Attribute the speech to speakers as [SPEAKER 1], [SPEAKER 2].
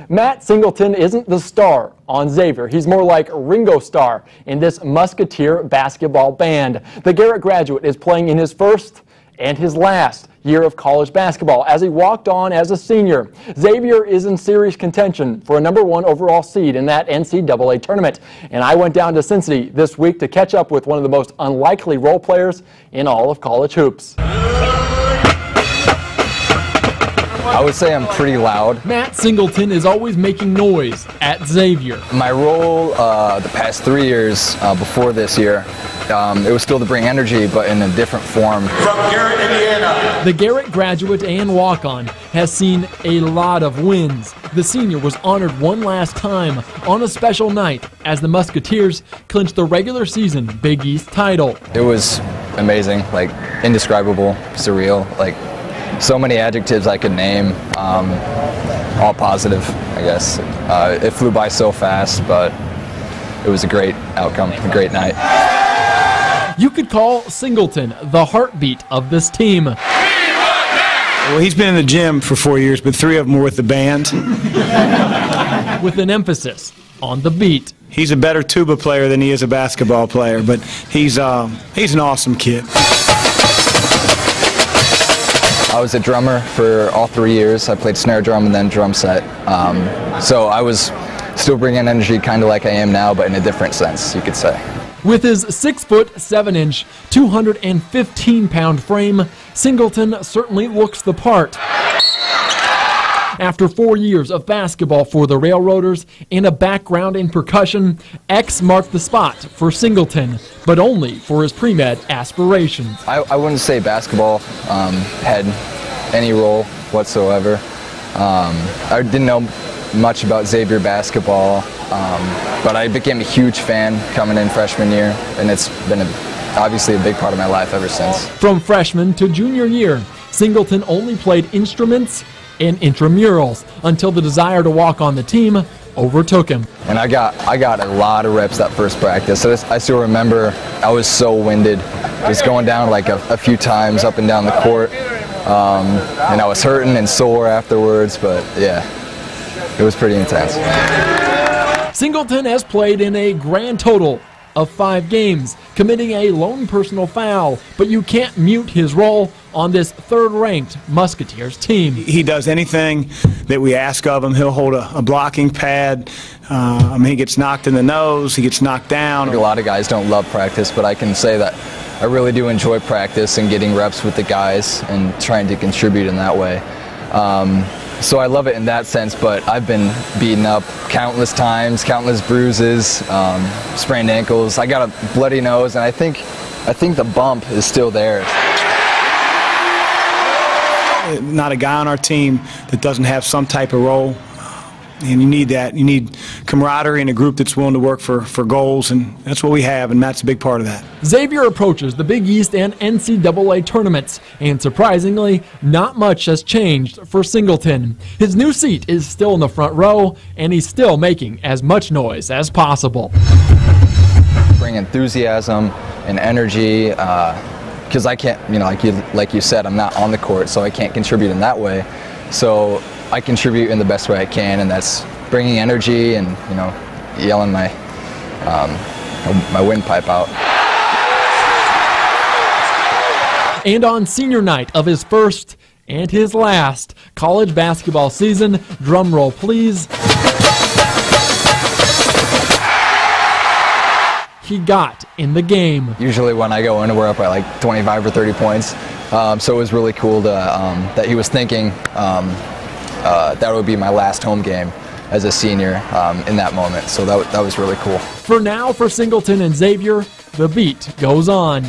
[SPEAKER 1] Matt Singleton isn't the star on Xavier. He's more like Ringo Starr in this Musketeer basketball band. The Garrett graduate is playing in his first and his last year of college basketball as he walked on as a senior. Xavier is in serious contention for a #1 overall seed in that NCAA tournament. And I went down to Cincinnati this week to catch up with one of the most unlikely role players in all of college hoops.
[SPEAKER 2] I would say I'm pretty loud.
[SPEAKER 1] Matt Singleton is always making noise at Xavier.
[SPEAKER 2] My role the past 3 years before this year, it was still to bring energy, but in a different form.
[SPEAKER 3] From Garrett, Indiana.
[SPEAKER 1] The Garrett graduate and walk-on has seen a lot of wins. The senior was honored one last time on a special night as the Musketeers clinched the regular season Big East title.
[SPEAKER 2] It was amazing, like indescribable, surreal, like so many adjectives I could name, all positive, I guess. It flew by so fast, but it was a great outcome, a great night.
[SPEAKER 1] You could call Singleton the heartbeat of this team.
[SPEAKER 4] Well, he's been in the gym for 4 years, but 3 of them were with the band.
[SPEAKER 1] With an emphasis on the beat.
[SPEAKER 4] He's a better tuba player than he is a basketball player, but he's an awesome kid.
[SPEAKER 2] I was a drummer for all 3 years. I played snare drum and then drum set. So I was still bringing energy kind of like I am now, but in a different sense, you could say.
[SPEAKER 1] With his 6'7", 215-pound frame, Singleton certainly looks the part. After 4 years of basketball for the Railroaders and a background in percussion, X marked the spot for Singleton, but only for his pre-med aspirations.
[SPEAKER 2] I wouldn't say basketball had any role whatsoever. I didn't know much about Xavier basketball, but I became a huge fan coming in freshman year, and it's been obviously a big part of my life ever since.
[SPEAKER 1] From freshman to junior year, Singleton only played instruments and intramurals until the desire to walk on the team overtook him.
[SPEAKER 2] And I got a lot of reps that first practice. I still remember I was so winded, just going down like a few times up and down the court, and I was hurting and sore afterwards, but yeah, it was pretty intense.
[SPEAKER 1] Singleton has played in a grand total of 5 games, committing a lone personal foul, but you can't mute his role on this third-ranked Musketeers team.
[SPEAKER 4] He does anything that we ask of him. He'll hold a blocking pad. He gets knocked in the nose. He gets knocked down.
[SPEAKER 2] A lot of guys don't love practice, but I can say that I really do enjoy practice and getting reps with the guys and trying to contribute in that way. So I love it in that sense, but I've been beaten up countless times, countless bruises, sprained ankles. I got a bloody nose, and I think the bump is still there.
[SPEAKER 4] Not a guy on our team that doesn't have some type of role, and you need that. You need camaraderie and a group that's willing to work for goals, and that's what we have, and Matt's a big part of that.
[SPEAKER 1] Xavier approaches the Big East and NCAA tournaments, and surprisingly, not much has changed for Singleton. His new seat is still in the front row, and he's still making as much noise as possible.
[SPEAKER 2] Bring enthusiasm and energy, because I can't, like you said, I'm not on the court, so I can't contribute in that way. So I contribute in the best way I can, and that's bringing energy and yelling my windpipe out.
[SPEAKER 1] And on senior night of his first and his last college basketball season, drumroll please, he got in the game.
[SPEAKER 2] Usually when I go in, we're up by like 25 or 30 points, so it was really cool to, that he was thinking that would be my last home game as a senior in that moment, so that was really cool.
[SPEAKER 1] For now, for Singleton and Xavier, the beat goes on.